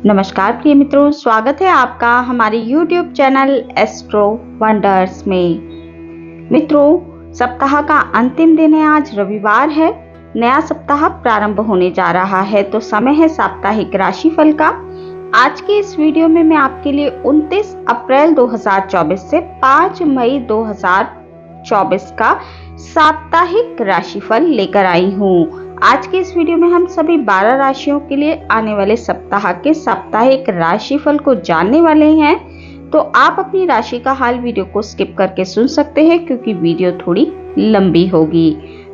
नमस्कार प्रिय मित्रों, स्वागत है आपका हमारे YouTube चैनल एस्ट्रो वंडर्स में। मित्रों, सप्ताह का अंतिम दिन है। आज रविवार है, नया सप्ताह प्रारंभ होने जा रहा है, तो समय है साप्ताहिक राशिफल का। आज के इस वीडियो में मैं आपके लिए 29 अप्रैल 2024 से 5 मई 2024 का साप्ताहिक राशिफल लेकर आई हूँ। आज के इस वीडियो में हम सभी 12 राशियों के लिए आने वाले सप्ताह के साप्ताहिक राशिफल को जानने वाले हैं। तो आप अपनी राशि का हाल वीडियो को स्किप करके सुन सकते हैं, क्योंकि वीडियो थोड़ी लंबी होगी।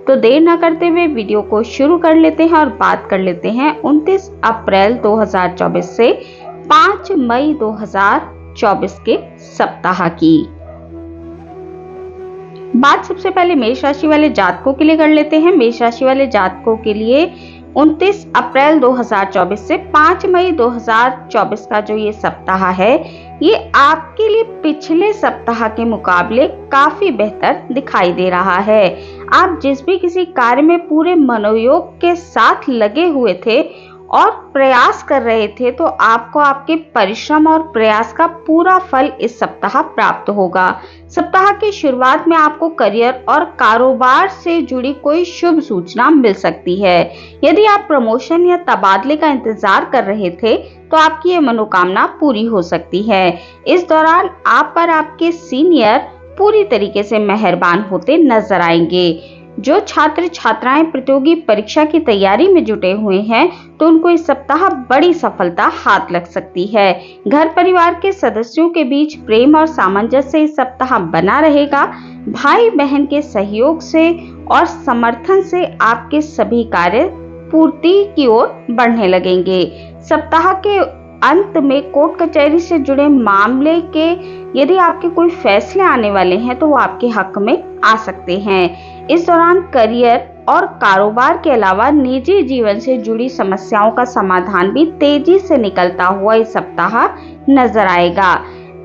तो देर न करते हुए वीडियो को शुरू कर लेते हैं और बात कर लेते हैं 29 अप्रैल 2024 से 5 मई 2024 के सप्ताह की। बात सबसे पहले मेष राशि वाले जातकों के लिए कर लेते हैं। मेष राशि वाले जातकों के लिए 29 अप्रैल 2024 से 5 मई 2024 का जो ये सप्ताह है, ये आपके लिए पिछले सप्ताह के मुकाबले काफी बेहतर दिखाई दे रहा है। आप जिस भी किसी कार्य में पूरे मनोयोग के साथ लगे हुए थे और प्रयास कर रहे थे, तो आपको आपके परिश्रम और प्रयास का पूरा फल इस सप्ताह प्राप्त होगा। सप्ताह की शुरुआत में आपको करियर और कारोबार से जुड़ी कोई शुभ सूचना मिल सकती है। यदि आप प्रमोशन या तबादले का इंतजार कर रहे थे, तो आपकी ये मनोकामना पूरी हो सकती है। इस दौरान आप पर आपके सीनियर पूरी तरीके से मेहरबान होते नजर आएंगे। जो छात्र छात्राएं प्रतियोगी परीक्षा की तैयारी में जुटे हुए हैं, तो उनको इस सप्ताह बड़ी सफलता हाथ लग सकती है। घर परिवार के सदस्यों के बीच प्रेम और सामंजस्य इस सप्ताह बना रहेगा। भाई बहन के सहयोग से और समर्थन से आपके सभी कार्य पूर्ति की ओर बढ़ने लगेंगे। सप्ताह के अंत में कोर्ट कचहरी से जुड़े मामले के यदि आपके कोई फैसले आने वाले हैं, तो वो आपके हक में आ सकते हैं। इस दौरान करियर और कारोबार के अलावा निजी जीवन से जुड़ी समस्याओं का समाधान भी तेजी से निकलता हुआ इस सप्ताह नजर आएगा।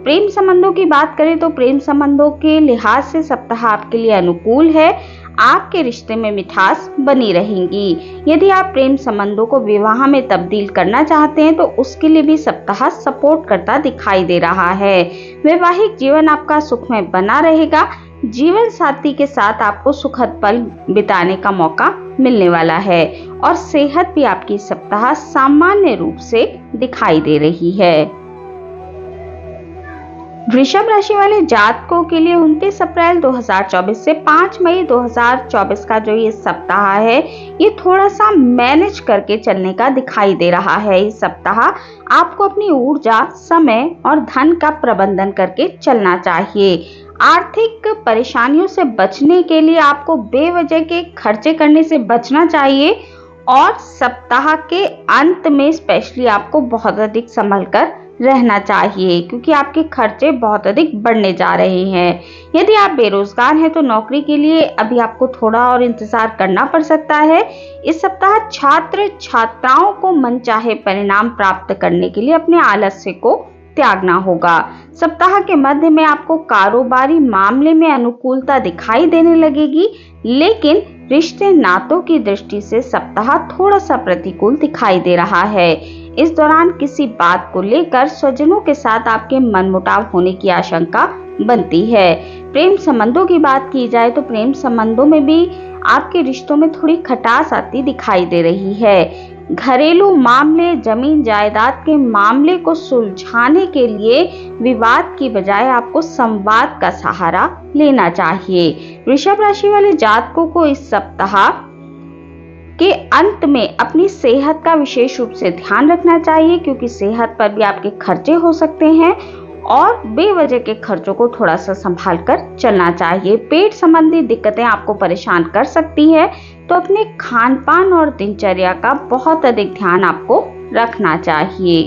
प्रेम संबंधों की बात करें तो प्रेम संबंधों के लिहाज से सप्ताह आपके लिए अनुकूल है। आपके रिश्ते में मिठास बनी रहेंगी। यदि आप प्रेम संबंधों को विवाह में तब्दील करना चाहते हैं, तो उसके लिए भी सप्ताह सपोर्ट करता दिखाई दे रहा है। वैवाहिक जीवन आपका सुखमय बना रहेगा। जीवन साथी के साथ आपको सुखद पल बिताने का मौका मिलने वाला है और सेहत भी आपकी सप्ताह सामान्य रूप से दिखाई दे रही है। वृषभ राशि वाले जातकों के लिए 29 अप्रैल 2024 से 5 मई 2024 का जो ये सप्ताह है, ये थोड़ा सा मैनेज करके चलने का दिखाई दे रहा है। इस सप्ताह आपको अपनी ऊर्जा, समय और धन का प्रबंधन करके चलना चाहिए। आर्थिक परेशानियों से बचने के लिए आपको बेवजह के खर्चे करने से बचना चाहिए और सप्ताह के अंत में स्पेशली आपको बहुत अधिक संभल कर रहना चाहिए, क्योंकि आपके खर्चे बहुत अधिक बढ़ने जा रहे हैं। यदि आप बेरोजगार हैं, तो नौकरी के लिए अभी आपको थोड़ा और इंतजार करना पड़ सकता है। इस सप्ताह छात्र छात्राओं को मनचाहे परिणाम प्राप्त करने के लिए अपने आलस्य को त्यागना होगा। सप्ताह के मध्य में आपको कारोबारी मामले में अनुकूलता दिखाई देने लगेगी, लेकिन रिश्ते नातों की दृष्टि से सप्ताह थोड़ा सा प्रतिकूल दिखाई दे रहा है। इस दौरान किसी बात को लेकर स्वजनों के साथ आपके मनमुटाव होने की आशंका बनती है। प्रेम संबंधों की बात की जाए तो प्रेम संबंधों में भी आपके रिश्तों में थोड़ी खटास आती दिखाई दे रही है। घरेलू मामले, जमीन जायदाद के मामले को सुलझाने के लिए विवाद की बजाय आपको संवाद का सहारा लेना चाहिए। वृषभ राशि वाले जातकों को इस सप्ताह के अंत में अपनी सेहत का विशेष रूप से ध्यान रखना चाहिए, क्योंकि सेहत पर भी आपके खर्चे हो सकते हैं और बेवजह के खर्चों को थोड़ा सा संभाल कर चलना चाहिए। पेट संबंधी दिक्कतें आपको परेशान कर सकती है, तो अपने खान पान और दिनचर्या का बहुत अधिक ध्यान आपको रखना चाहिए।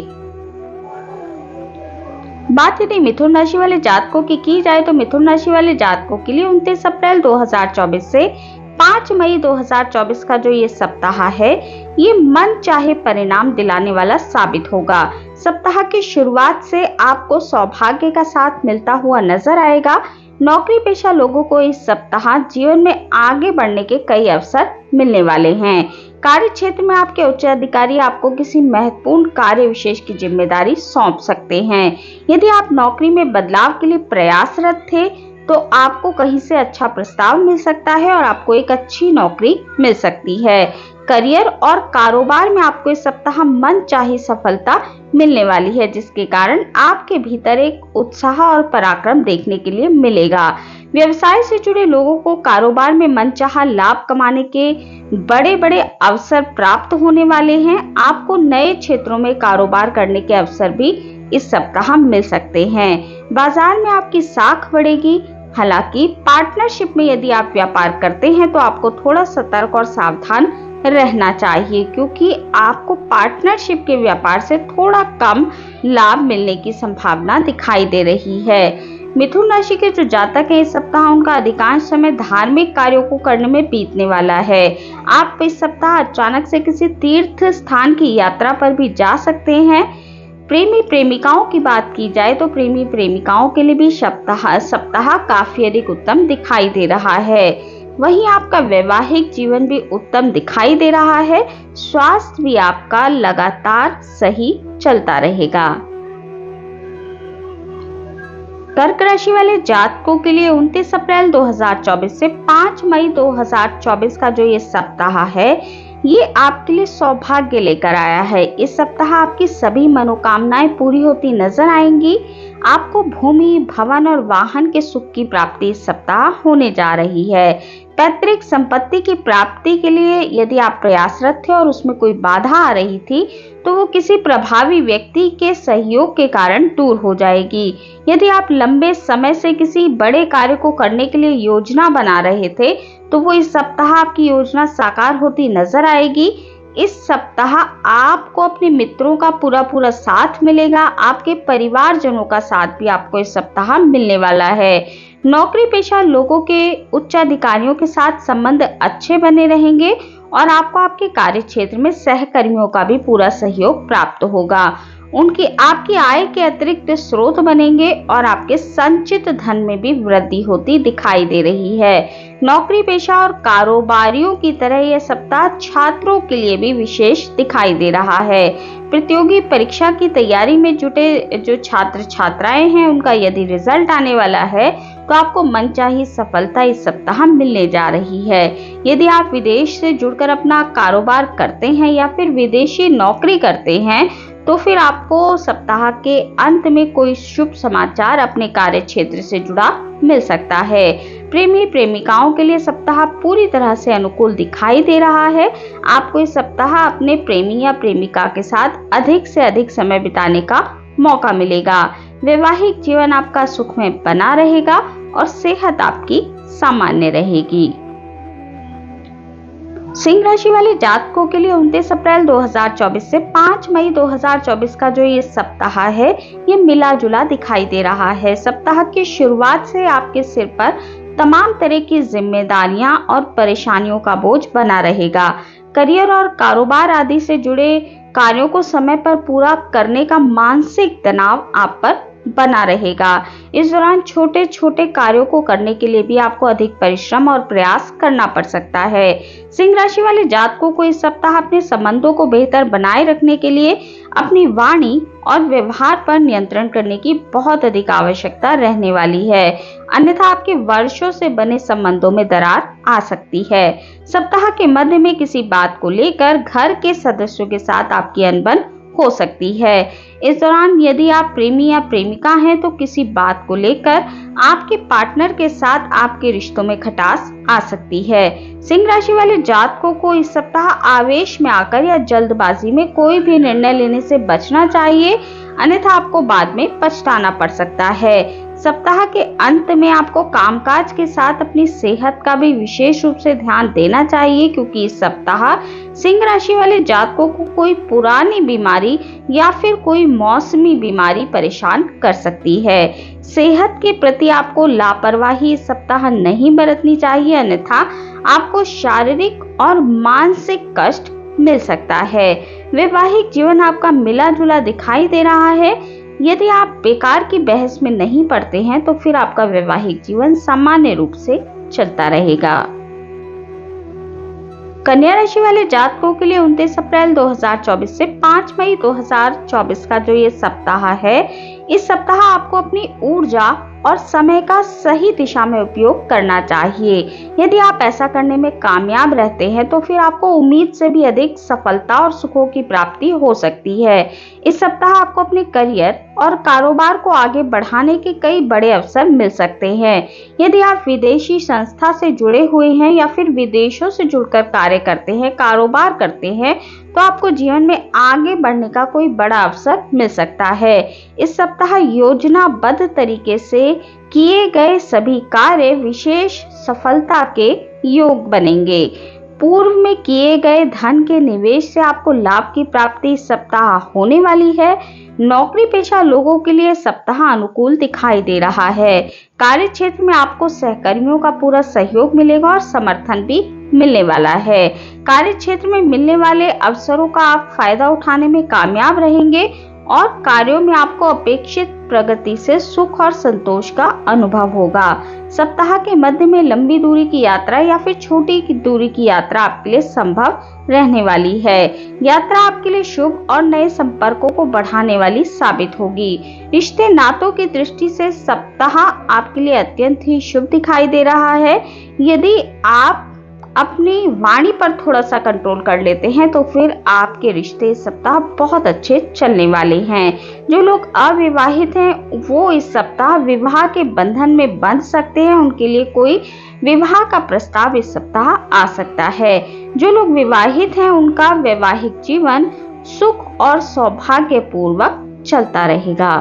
बात यदि मिथुन राशि वाले जातकों की जाए तो मिथुन राशि वाले जातकों के लिए 29 अप्रैल 2024 से 5 मई 2024 का जो ये सप्ताह है, ये मन चाहे परिणाम दिलाने वाला साबित होगा। सप्ताह की शुरुआत से आपको सौभाग्य का साथ मिलता हुआ नजर आएगा। नौकरी पेशा लोगों को इस सप्ताह जीवन में आगे बढ़ने के कई अवसर मिलने वाले हैं। कार्य क्षेत्र में आपके उच्च अधिकारी आपको किसी महत्वपूर्ण कार्य विशेष की जिम्मेदारी सौंप सकते हैं। यदि आप नौकरी में बदलाव के लिए प्रयासरत थे तो आपको कहीं से अच्छा प्रस्ताव मिल सकता है और आपको एक अच्छी नौकरी मिल सकती है। करियर और कारोबार में आपको इस सप्ताह मनचाही सफलता मिलने वाली है, जिसके कारण आपके भीतर एक उत्साह और पराक्रम देखने के लिए मिलेगा। व्यवसाय से जुड़े लोगों को कारोबार में मनचाहा लाभ कमाने के बड़े बड़े अवसर प्राप्त होने वाले हैं। आपको नए क्षेत्रों में कारोबार करने के अवसर भी इस सप्ताह मिल सकते हैं। बाजार में आपकी साख बढ़ेगी। हालांकि पार्टनरशिप में यदि आप व्यापार करते हैं तो आपको थोड़ा सतर्क और सावधान रहना चाहिए, क्योंकि आपको पार्टनरशिप के व्यापार से थोड़ा कम लाभ मिलने की संभावना दिखाई दे रही है। मिथुन राशि के जो जातक हैं, इस सप्ताह उनका अधिकांश समय धार्मिक कार्यों को करने में बीतने वाला है। आप इस सप्ताह अचानक से किसी तीर्थ स्थान की यात्रा पर भी जा सकते हैं। प्रेमी प्रेमिकाओं की बात की जाए तो प्रेमी प्रेमिकाओं के लिए भी सप्ताह काफी अधिक उत्तम दिखाई दे रहा है। वहीं आपका वैवाहिक जीवन भी उत्तम दिखाई दे रहा है। स्वास्थ्य भी आपका लगातार सही चलता रहेगा। कर्क राशि वाले जातकों के लिए 29 अप्रैल 2024 से 5 मई 2024 का जो ये सप्ताह है, ये आपके लिए सौभाग्य लेकर आया है। इस सप्ताह आपकी सभी मनोकामनाएं पूरी होती नजर आएंगी। आपको भूमि, भवन और वाहन के सुख की प्राप्ति इस सप्ताह होने जा रही है। पैतृक संपत्ति की प्राप्ति के लिए यदि आप प्रयासरत थे और उसमें कोई बाधा आ रही थी तो वो किसी प्रभावी व्यक्ति के सहयोग के कारण दूर हो जाएगी। यदि आप लंबे समय से किसी बड़े कार्य को करने के लिए योजना बना रहे थे तो वो इस सप्ताह आपकी योजना साकार होती नजर आएगी। इस सप्ताह आपको अपने मित्रों का पूरा साथ मिलेगा। आपके परिवारजनों का साथ भी आपको इस सप्ताह मिलने वाला है। नौकरी पेशा लोगों के उच्च अधिकारियों के साथ संबंध अच्छे बने रहेंगे और आपको आपके कार्य क्षेत्र में सहकर्मियों का भी पूरा सहयोग प्राप्त होगा। उनकी आपकी आय के अतिरिक्त स्रोत बनेंगे और आपके संचित धन में भी वृद्धि होती दिखाई दे रही है। नौकरी पेशा और कारोबारियों की तरह यह सप्ताह छात्रों के लिए भी विशेष दिखाई दे रहा है। प्रतियोगी परीक्षा की तैयारी में जुटे जो छात्र छात्राएं हैं, उनका यदि रिजल्ट आने वाला है तो आपको मनचाही सफलता इस सप्ताह मिलने जा रही है। यदि आप विदेश से जुड़कर अपना कारोबार करते हैं या फिर विदेशी नौकरी करते हैं तो फिर आपको सप्ताह के अंत में कोई शुभ समाचार अपने कार्य क्षेत्र से जुड़ा मिल सकता है। प्रेमी प्रेमिकाओं के लिए सप्ताह पूरी तरह से अनुकूल दिखाई दे रहा है। आपको इस सप्ताह अपने प्रेमी या प्रेमिका के साथ अधिक से अधिक समय बिताने का मौका मिलेगा। वैवाहिक जीवन आपका सुखमय बना रहेगा और सेहत आपकी सामान्य रहेगी। सिंह राशि वाले जातकों के लिए 29 अप्रैल 2024 से 5 मई 2024 का जो ये सप्ताह है, ये मिला जुला दिखाई दे रहा है। सप्ताह की शुरुआत से आपके सिर पर तमाम तरह की जिम्मेदारियां और परेशानियों का बोझ बना रहेगा। करियर और कारोबार आदि से जुड़े कार्यों को समय पर पूरा करने का मानसिक तनाव आप पर बना रहेगा। इस दौरान छोटे छोटे कार्यों को करने के लिए भी आपको अधिक परिश्रम और प्रयास करना पड़ सकता है। सिंह राशि वाले जातकों को इस सप्ताह अपने संबंधों को बेहतर बनाए रखने के लिए अपनी वाणी और व्यवहार पर नियंत्रण करने की बहुत अधिक आवश्यकता रहने वाली है, अन्यथा आपके वर्षों से बने संबंधों में दरार आ सकती है। सप्ताह के मध्य में किसी बात को लेकर घर के सदस्यों के साथ आपकी अनबन हो सकती है। इस दौरान यदि आप प्रेमी या प्रेमिका हैं तो किसी बात को लेकर आपके पार्टनर के साथ आपके रिश्तों में खटास आ सकती है। सिंह राशि वाले जातकों को इस सप्ताह आवेश में आकर या जल्दबाजी में कोई भी निर्णय लेने से बचना चाहिए, अन्यथा आपको बाद में पछताना पड़ सकता है। सप्ताह के अंत में आपको कामकाज के साथ अपनी सेहत का भी विशेष रूप से ध्यान देना चाहिए, क्योंकि इस सप्ताह सिंह राशि वाले जातकों को कोई पुरानी बीमारी या फिर कोई मौसमी बीमारी परेशान कर सकती है। सेहत के प्रति आपको लापरवाही इस सप्ताह नहीं बरतनी चाहिए, अन्यथा आपको शारीरिक और मानसिक कष्ट मिल सकता है। वैवाहिक जीवन आपका मिला जुला दिखाई दे रहा है। यदि आप बेकार की बहस में नहीं पड़ते हैं तो फिर आपका वैवाहिक जीवन सामान्य रूप से चलता रहेगा। कन्या राशि वाले जातकों के लिए 29 अप्रैल 2024 से 5 मई 2024 का जो ये सप्ताह है, इस सप्ताह आपको अपनी ऊर्जा और समय का सही दिशा में उपयोग करना चाहिए। यदि आप ऐसा करने में कामयाब रहते हैं तो फिर आपको उम्मीद से भी अधिक सफलता और सुखों की प्राप्ति हो सकती है। इस सप्ताह आपको अपने करियर और कारोबार को आगे बढ़ाने के कई बड़े अवसर मिल सकते हैं। यदि आप विदेशी संस्था से जुड़े हुए हैं या फिर विदेशों से जुड़कर कार्य करते हैं, कारोबार करते हैं, तो आपको जीवन में आगे बढ़ने का कोई बड़ा अवसर मिल सकता है। इस सप्ताह योजनाबद्ध तरीके से किए गए सभी कार्य विशेष सफलता के योग बनेंगे। पूर्व में किए गए धन के निवेश से आपको लाभ की प्राप्ति इस सप्ताह होने वाली है। नौकरी पेशा लोगों के लिए सप्ताह अनुकूल दिखाई दे रहा है। कार्य क्षेत्र में आपको सहकर्मियों का पूरा सहयोग मिलेगा और समर्थन भी मिलने वाला है। कार्य क्षेत्र में मिलने वाले अवसरों का आप फायदा उठाने में कामयाब रहेंगे और कार्यों में आपको अपेक्षित प्रगति से सुख और संतोष का अनुभव होगा। सप्ताह के मध्य में लंबी दूरी की यात्रा या फिर छोटी दूरी की यात्रा आपके लिए संभव रहने वाली है। यात्रा आपके लिए शुभ और नए संपर्कों को बढ़ाने वाली साबित होगी। रिश्ते नातों की दृष्टि से सप्ताह आपके लिए अत्यंत ही शुभ दिखाई दे रहा है। यदि आप अपनी वाणी पर थोड़ा सा कंट्रोल कर लेते हैं तो फिर आपके रिश्ते इस सप्ताह बहुत अच्छे चलने वाले हैं। जो लोग अविवाहित हैं वो इस सप्ताह विवाह के बंधन में बंध सकते हैं। उनके लिए कोई विवाह का प्रस्ताव इस सप्ताह आ सकता है। जो लोग विवाहित हैं उनका वैवाहिक जीवन सुख और सौभाग्यपूर्वक चलता रहेगा।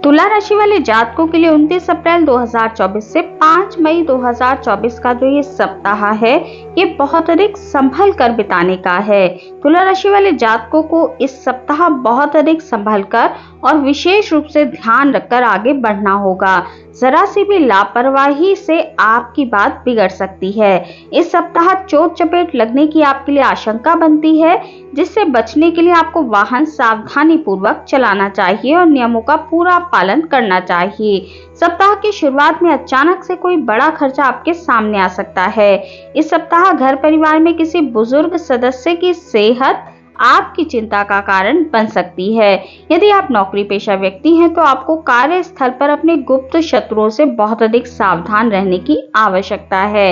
तुला राशि वाले जातकों के लिए 29 अप्रैल 2024 से 5 मई 2024 का जो ये सप्ताह है, ये बहुत अधिक संभल कर बिताने का है। तुला राशि वाले जातकों को इस सप्ताह बहुत अधिक संभल कर और विशेष रूप से ध्यान रखकर आगे बढ़ना होगा। जरा सी भी लापरवाही से आपकी बात बिगड़ सकती है। इस सप्ताह चोट चपेट लगने की आपके लिए आशंका बनती है, जिससे बचने के लिए आपको वाहन सावधानी पूर्वक चलाना चाहिए और नियमों का पूरा पालन करना चाहिए। सप्ताह की शुरुआत में अचानक से कोई बड़ा खर्चा आपके सामने आ सकता है। इस सप्ताह घर परिवार में किसी बुजुर्ग सदस्य की सेहत आपकी चिंता का कारण बन सकती है। यदि आप नौकरी पेशा व्यक्ति हैं तो आपको कार्यस्थल पर अपने गुप्त शत्रुओं से बहुत अधिक सावधान रहने की आवश्यकता है।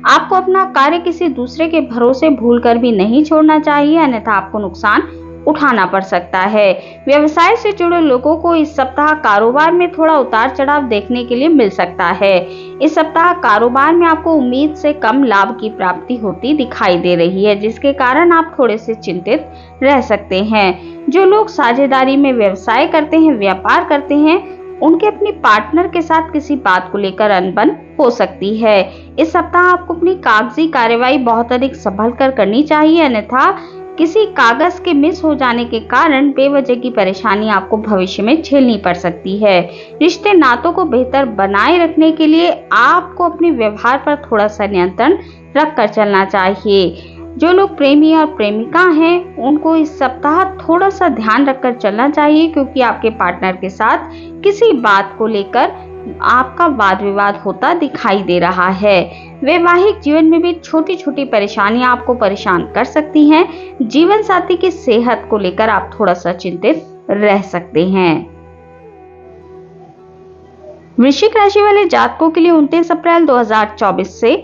आपको अपना कार्य किसी दूसरे के भरोसे भूलकर भी नहीं छोड़ना चाहिए, अन्यथा आपको नुकसान उठाना पड़ सकता है। व्यवसाय से जुड़े लोगों को इस सप्ताह कारोबार में थोड़ा उतार चढ़ाव देखने के लिए मिल सकता है। इस सप्ताह कारोबार में आपको उम्मीद से कम लाभ की प्राप्ति होती दिखाई दे रही है, जिसके कारण आप थोड़े से चिंतित रह सकते हैं। जो लोग साझेदारी में व्यवसाय करते हैं, व्यापार करते हैं, उनके अपनी पार्टनर के साथ किसी बात को लेकर अनबन हो सकती है। इस सप्ताह आपको अपनी कागजी कार्यवाही बहुत अधिक संभल कर करनी चाहिए, अन्यथा किसी कागज के मिस हो जाने के कारण बेवजह की परेशानी आपको भविष्य में झेलनी पड़ सकती है। रिश्ते नातों को बेहतर बनाए रखने के लिए आपको अपने व्यवहार पर थोड़ा सा नियंत्रण रखकर चलना चाहिए। जो लोग प्रेमी और प्रेमिका हैं उनको इस सप्ताह थोड़ा सा ध्यान रखकर चलना चाहिए, क्योंकि आपके पार्टनर के साथ किसी बात को लेकर आपका वाद विवाद होता दिखाई दे रहा है। वैवाहिक जीवन में भी छोटी छोटी परेशानियां आपको परेशान कर सकती हैं। जीवन साथी की सेहत को लेकर आप थोड़ा सा चिंतित रह सकते हैं। वृश्चिक राशि वाले जातकों के लिए 29 अप्रैल 2024 से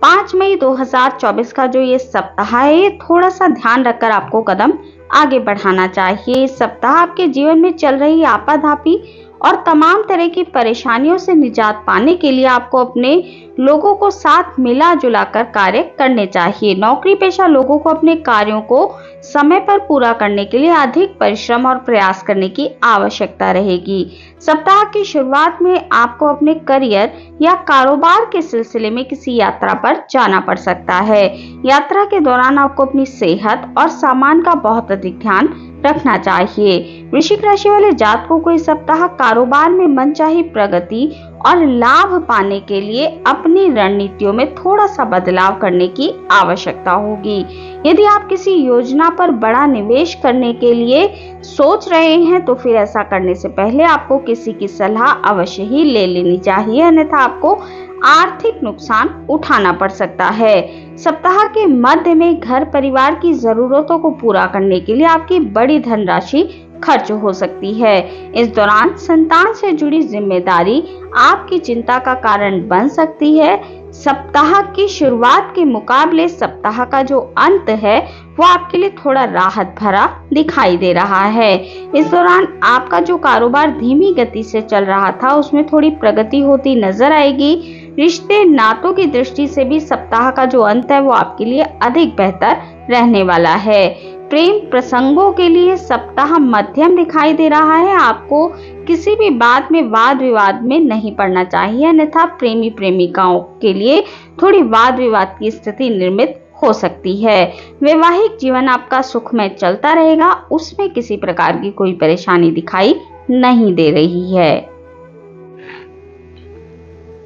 5 मई 2024 का जो ये सप्ताह है, ये थोड़ा सा ध्यान रखकर आपको कदम आगे बढ़ाना चाहिए। इस सप्ताह आपके जीवन में चल रही आपाधापी और तमाम तरह की परेशानियों से निजात पाने के लिए आपको अपने लोगों को साथ मिला जुला कर कार्य करने चाहिए। नौकरी पेशा लोगों को अपने कार्यों को समय पर पूरा करने के लिए अधिक परिश्रम और प्रयास करने की आवश्यकता रहेगी। सप्ताह की शुरुआत में आपको अपने करियर या कारोबार के सिलसिले में किसी यात्रा पर जाना पड़ सकता है। यात्रा के दौरान आपको अपनी सेहत और सामान का बहुत अधिक ध्यान रखना चाहिए। वृश्चिक राशि वाले जातकों को इस सप्ताह कारोबार में मनचाही प्रगति और लाभ पाने के लिए अपनी रणनीतियों में थोड़ा सा बदलाव करने की आवश्यकता होगी। यदि आप किसी योजना पर बड़ा निवेश करने के लिए सोच रहे हैं तो फिर ऐसा करने से पहले आपको किसी की सलाह अवश्य ही ले लेनी चाहिए, अन्यथा आपको आर्थिक नुकसान उठाना पड़ सकता है। सप्ताह के मध्य में घर परिवार की जरूरतों को पूरा करने के लिए आपकी बड़ी धनराशि खर्च हो सकती है। इस दौरान संतान से जुड़ी जिम्मेदारी आपकी चिंता का कारण बन सकती है। सप्ताह की शुरुआत के मुकाबले सप्ताह का जो अंत है वो आपके लिए थोड़ा राहत भरा दिखाई दे रहा है। इस दौरान आपका जो कारोबार धीमी गति से चल रहा था उसमें थोड़ी प्रगति होती नजर आएगी। रिश्ते नातों की दृष्टि से भी सप्ताह का जो अंत है वो आपके लिए अधिक बेहतर रहने वाला है। प्रेम प्रसंगों के लिए सप्ताह मध्यम दिखाई दे रहा है। आपको किसी भी बात में वाद विवाद में नहीं पड़ना चाहिए, अन्यथा प्रेमी प्रेमिकाओं के लिए थोड़ी वाद विवाद की स्थिति निर्मित हो सकती है। वैवाहिक जीवन आपका सुखमय चलता रहेगा, उसमें किसी प्रकार की कोई परेशानी दिखाई नहीं दे रही है।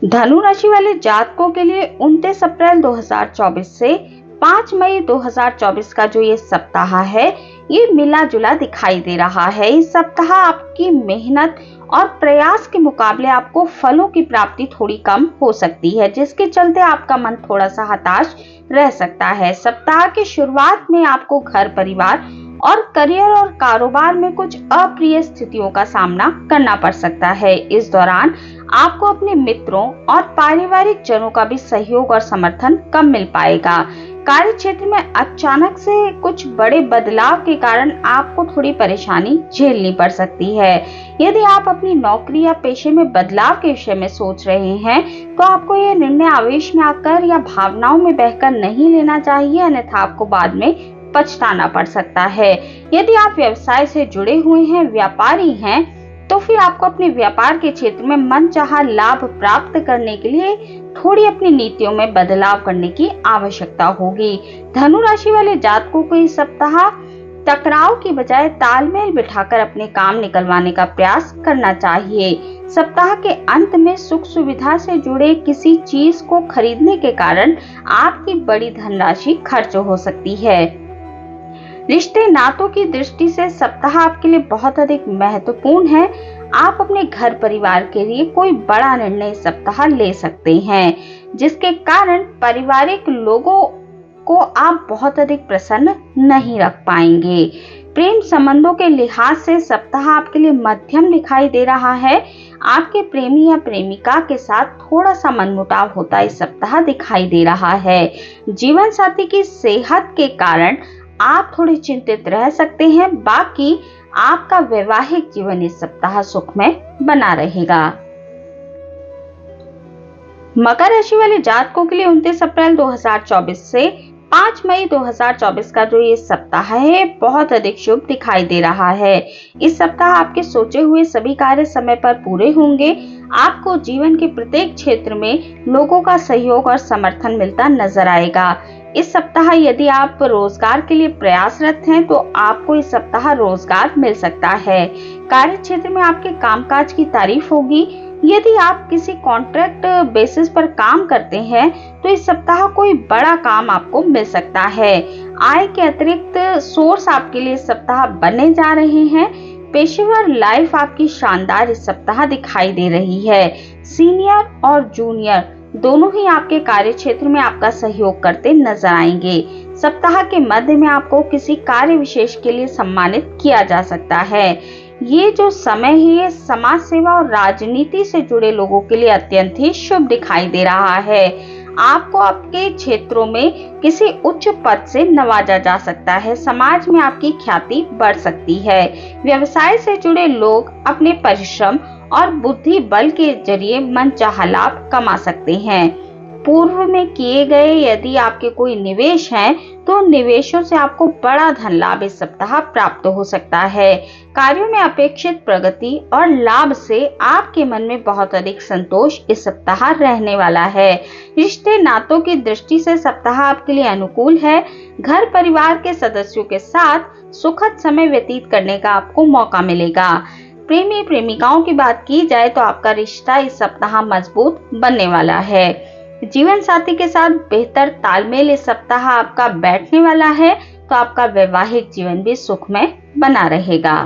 धनु राशि वाले जातकों के लिए 29 अप्रैल 2024 से 5 मई 2024 का जो ये सप्ताह है ये मिला जुला दिखाई दे रहा है। इस सप्ताह आपकी मेहनत और प्रयास के मुकाबले आपको फलों की प्राप्ति थोड़ी कम हो सकती है, जिसके चलते आपका मन थोड़ा सा हताश रह सकता है। सप्ताह की शुरुआत में आपको घर परिवार और करियर और कारोबार में कुछ अप्रिय स्थितियों का सामना करना पड़ सकता है। इस दौरान आपको अपने मित्रों और पारिवारिक जनों का भी सहयोग और समर्थन कम मिल पाएगा। कार्य क्षेत्र में अचानक से कुछ बड़े बदलाव के कारण आपको थोड़ी परेशानी झेलनी पड़ सकती है। यदि आप अपनी नौकरी या पेशे में बदलाव के विषय में सोच रहे हैं तो आपको यह निर्णय आवेश में आकर या भावनाओं में बहकर नहीं लेना चाहिए, अन्यथा आपको बाद में पछताना पड़ सकता है। यदि आप व्यवसाय से जुड़े हुए हैं, व्यापारी हैं, तो फिर आपको अपने व्यापार के क्षेत्र में मनचाहा लाभ प्राप्त करने के लिए थोड़ी अपनी नीतियों में बदलाव करने की आवश्यकता होगी। धनु राशि वाले जातकों को इस सप्ताह टकराव की बजाय तालमेल बिठाकर अपने काम निकलवाने का प्रयास करना चाहिए। सप्ताह के अंत में सुख सुविधा से जुड़े किसी चीज को खरीदने के कारण आपकी बड़ी धनराशि खर्च हो सकती है। रिश्ते नातों की दृष्टि से सप्ताह आपके लिए बहुत अधिक महत्वपूर्ण है। आप अपने घर परिवार के लिए कोई बड़ा निर्णय इस सप्ताह ले सकते हैं, जिसके कारण पारिवारिक लोगों को आप बहुत अधिक प्रसन्न नहीं रख पाएंगे। प्रेम संबंधों के लिहाज से सप्ताह आपके लिए मध्यम दिखाई दे रहा है। आपके प्रेमी या प्रेमिका के साथ थोड़ा सा मनमुटाव होता इस सप्ताह दिखाई दे रहा है। जीवन साथी की सेहत के कारण आप थोड़े चिंतित रह सकते हैं। बाकी आपका वैवाहिक जीवन इस सप्ताह सुखमय बना रहेगा। मकर राशि वाले जातकों के लिए 29 अप्रैल 2024 से 5 मई 2024 का जो ये सप्ताह है बहुत अधिक शुभ दिखाई दे रहा है। इस सप्ताह आपके सोचे हुए सभी कार्य समय पर पूरे होंगे। आपको जीवन के प्रत्येक क्षेत्र में लोगों का सहयोग और समर्थन मिलता नजर आएगा। इस सप्ताह यदि आप रोजगार के लिए प्रयासरत हैं तो आपको इस सप्ताह रोजगार मिल सकता है। कार्य क्षेत्र में आपके कामकाज की तारीफ होगी। यदि आप किसी कॉन्ट्रैक्ट बेसिस पर काम करते हैं तो इस सप्ताह कोई बड़ा काम आपको मिल सकता है। आय के अतिरिक्त सोर्स आपके लिए इस सप्ताह बने जा रहे हैं। पेशेवर लाइफ आपकी शानदार इस सप्ताह दिखाई दे रही है। सीनियर और जूनियर दोनों ही आपके कार्य क्षेत्र में आपका सहयोग करते नजर आएंगे। सप्ताह के मध्य में आपको किसी कार्य विशेष के लिए सम्मानित किया जा सकता है। ये जो समय है ये समाज सेवा और राजनीति से जुड़े लोगों के लिए अत्यंत ही शुभ दिखाई दे रहा है। आपको आपके क्षेत्रों में किसी उच्च पद से नवाजा जा सकता है। समाज में आपकी ख्याति बढ़ सकती है। व्यवसाय से जुड़े लोग अपने परिश्रम और बुद्धि बल के जरिए मनचाहा लाभ कमा सकते हैं। पूर्व में किए गए यदि आपके कोई निवेश हैं तो निवेशों से आपको बड़ा धन लाभ इस सप्ताह प्राप्त हो सकता है। कार्यों में अपेक्षित प्रगति और लाभ से आपके मन में बहुत अधिक संतोष इस सप्ताह रहने वाला है। रिश्ते नातों की दृष्टि से सप्ताह आपके लिए अनुकूल है। घर परिवार के सदस्यों के साथ सुखद समय व्यतीत करने का आपको मौका मिलेगा। प्रेमी प्रेमिकाओं की बात की जाए तो आपका रिश्ता इस सप्ताह मजबूत बनने वाला है। जीवन साथी के साथ बेहतर तालमेल इस सप्ताह आपका बैठने वाला है, तो आपका वैवाहिक जीवन भी सुखमय बना रहेगा।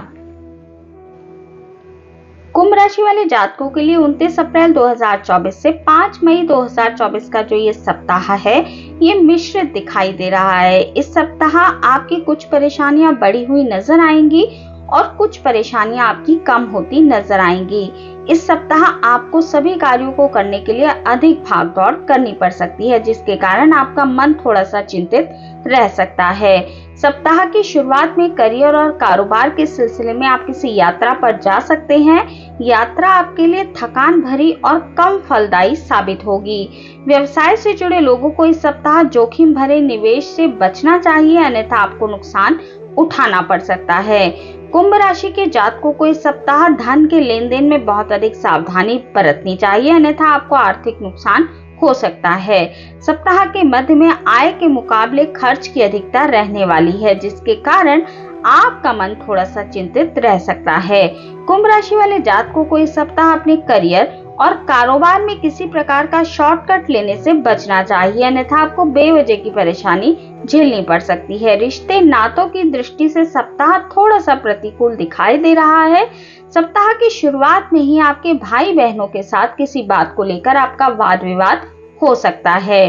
कुंभ राशि वाले जातकों के लिए 29 अप्रैल 2024 से 5 मई 2024 का जो ये सप्ताह है, ये मिश्रित दिखाई दे रहा है। इस सप्ताह आपकी कुछ परेशानियां बढ़ी हुई नजर आएंगी और कुछ परेशानियां आपकी कम होती नजर आएंगी। इस सप्ताह आपको सभी कार्यों को करने के लिए अधिक भागदौड़ करनी पड़ सकती है, जिसके कारण आपका मन थोड़ा सा चिंतित रह सकता है। सप्ताह की शुरुआत में करियर और कारोबार के सिलसिले में आप किसी यात्रा पर जा सकते हैं। यात्रा आपके लिए थकान भरी और कम फलदायी साबित होगी। व्यवसाय से जुड़े लोगों को इस सप्ताह जोखिम भरे निवेश से बचना चाहिए, अन्यथा आपको नुकसान उठाना पड़ सकता है। कुंभ राशि के जातकों को इस सप्ताह धन के लेन देन में बहुत अधिक सावधानी बरतनी चाहिए, अन्यथा आपको आर्थिक नुकसान हो सकता है। सप्ताह के मध्य में आय के मुकाबले खर्च की अधिकता रहने वाली है, जिसके कारण आपका मन थोड़ा सा चिंतित रह सकता है। कुंभ राशि वाले जातकों को इस सप्ताह अपने करियर और कारोबार में किसी प्रकार का शॉर्टकट लेने से बचना चाहिए, अन्यथा आपको बेवजह की परेशानी झेलनी पड़ सकती है। रिश्ते नातों की दृष्टि से सप्ताह थोड़ा सा प्रतिकूल दिखाई दे रहा है। सप्ताह की शुरुआत में ही आपके भाई बहनों के साथ किसी बात को लेकर आपका वाद विवाद हो सकता है।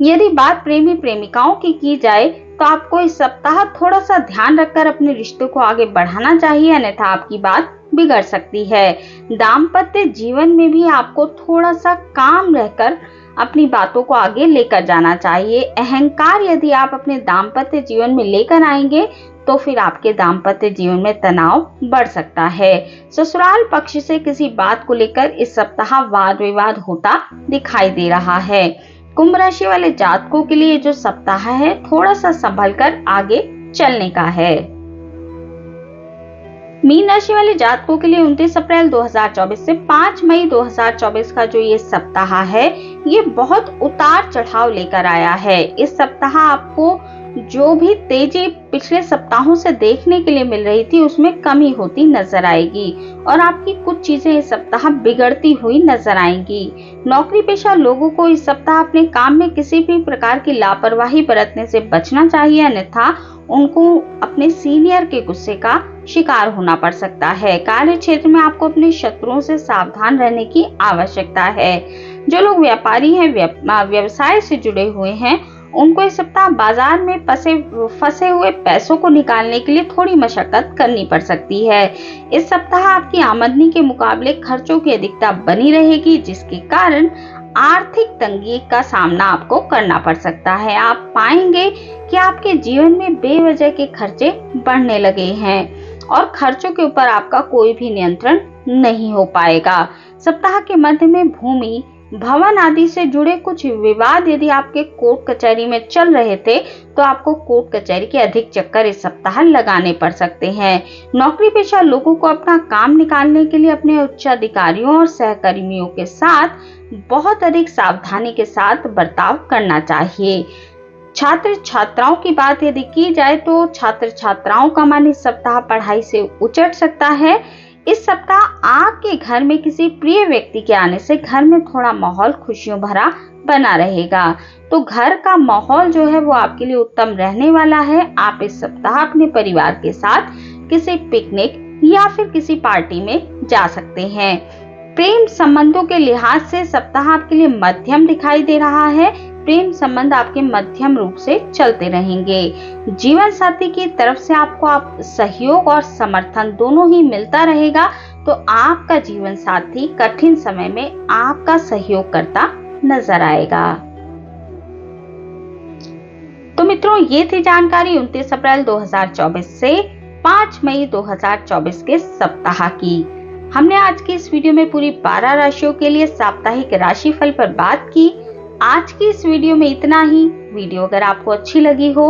यदि बात प्रेमी प्रेमिकाओं की जाए तो आपको इस सप्ताह थोड़ा सा ध्यान रखकर अपने रिश्ते को आगे बढ़ाना चाहिए, अन्यथा आपकी बात बिगड़ सकती है। दाम्पत्य जीवन में भी आपको थोड़ा सा काम रहकर अपनी बातों को आगे लेकर जाना चाहिए। अहंकार यदि आप अपने दाम्पत्य जीवन में लेकर आएंगे तो फिर आपके दाम्पत्य जीवन में तनाव बढ़ सकता है। ससुराल पक्ष से किसी बात को लेकर इस सप्ताह वाद विवाद होता दिखाई दे रहा है। कुंभ राशि वाले जातकों के लिए जो सप्ताह है थोड़ा सा संभल कर आगे चलने का है। मीन राशि वाले जातकों के लिए 29 अप्रैल 2024 से 5 मई 2024 का जो ये सप्ताह है, ये बहुत उतार चढ़ाव लेकर आया है। इस सप्ताह आपको जो भी तेजी पिछले सप्ताहों से देखने के लिए मिल रही थी, उसमें कमी होती नजर आएगी और आपकी कुछ चीजें इस सप्ताह बिगड़ती हुई नजर आएंगी। नौकरी पेशा लोगों को इस सप्ताह अपने काम में किसी भी प्रकार की लापरवाही बरतने से बचना चाहिए, अन्यथा उनको अपने सीनियर के गुस्से का शिकार होना पड़ सकता है। कार्य क्षेत्र में आपको अपने शत्रुओं से सावधान रहने की आवश्यकता है। जो लोग व्यापारी हैं, व्यवसाय से जुड़े हुए हैं, उनको इस सप्ताह बाजार में फंसे हुए पैसों को निकालने के लिए थोड़ी मशक्कत करनी पड़ सकती है। इस सप्ताह आपकी आमदनी के मुकाबले खर्चों की अधिकता बनी रहेगी, जिसके कारण आर्थिक तंगी का सामना आपको करना पड़ सकता है। आप पाएंगे कि आपके जीवन में बेवजह के खर्चे बढ़ने लगे हैं और खर्चों के ऊपर आपका कोई भी नियंत्रण नहीं हो पाएगा। सप्ताह के मध्य में भूमि, भवन आदि से जुड़े कुछ विवाद यदि आपके कोर्ट कचहरी में चल रहे थे, तो आपको कोर्ट कचहरी के अधिक चक्कर इस सप्ताह लगाने पड़ सकते हैं। नौकरी पेशा लोगों को अपना काम निकालने के लिए अपने उच्च अधिकारियों और सहकर्मियों के साथ बहुत अधिक सावधानी के साथ बर्ताव करना चाहिए। छात्र छात्राओं की बात यदि की जाए तो छात्र छात्राओं का मन इस सप्ताह पढ़ाई से उचट सकता है। इस सप्ताह आपके घर में किसी प्रिय व्यक्ति के आने से घर में थोड़ा माहौल खुशियों भरा बना रहेगा, तो घर का माहौल जो है वो आपके लिए उत्तम रहने वाला है। आप इस सप्ताह अपने परिवार के साथ किसी पिकनिक या फिर किसी पार्टी में जा सकते हैं। प्रेम संबंधों के लिहाज से सप्ताह आपके लिए मध्यम दिखाई दे रहा है। प्रेम संबंध आपके मध्यम रूप से चलते रहेंगे। जीवन साथी की तरफ से आपको सहयोग और समर्थन दोनों ही मिलता रहेगा, तो आपका जीवन साथी कठिन समय में आपका सहयोग करता नजर आएगा। तो मित्रों, ये थी जानकारी 29 अप्रैल 2024 से 5 मई 2024 के सप्ताह की। हमने आज की इस वीडियो में पूरी 12 राशियों के लिए साप्ताहिक राशिफल पर बात की। आज की इस वीडियो में इतना ही। वीडियो अगर आपको अच्छी लगी हो,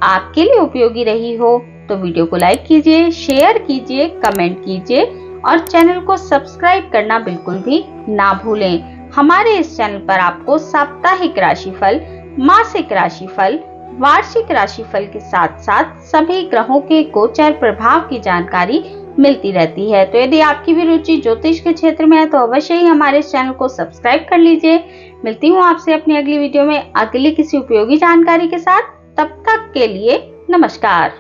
आपके लिए उपयोगी रही हो, तो वीडियो को लाइक कीजिए, शेयर कीजिए, कमेंट कीजिए और चैनल को सब्सक्राइब करना बिल्कुल भी ना भूलें। हमारे इस चैनल पर आपको साप्ताहिक राशिफल, मासिक राशिफल, वार्षिक राशिफल के साथ साथ सभी ग्रहों के गोचर प्रभाव की जानकारी मिलती रहती है। तो यदि आपकी भी रुचि ज्योतिष के क्षेत्र में है तो अवश्य ही हमारे इस चैनल को सब्सक्राइब कर लीजिए। मिलती हूँ आपसे अपनी अगली वीडियो में अगली किसी उपयोगी जानकारी के साथ। तब तक के लिए नमस्कार।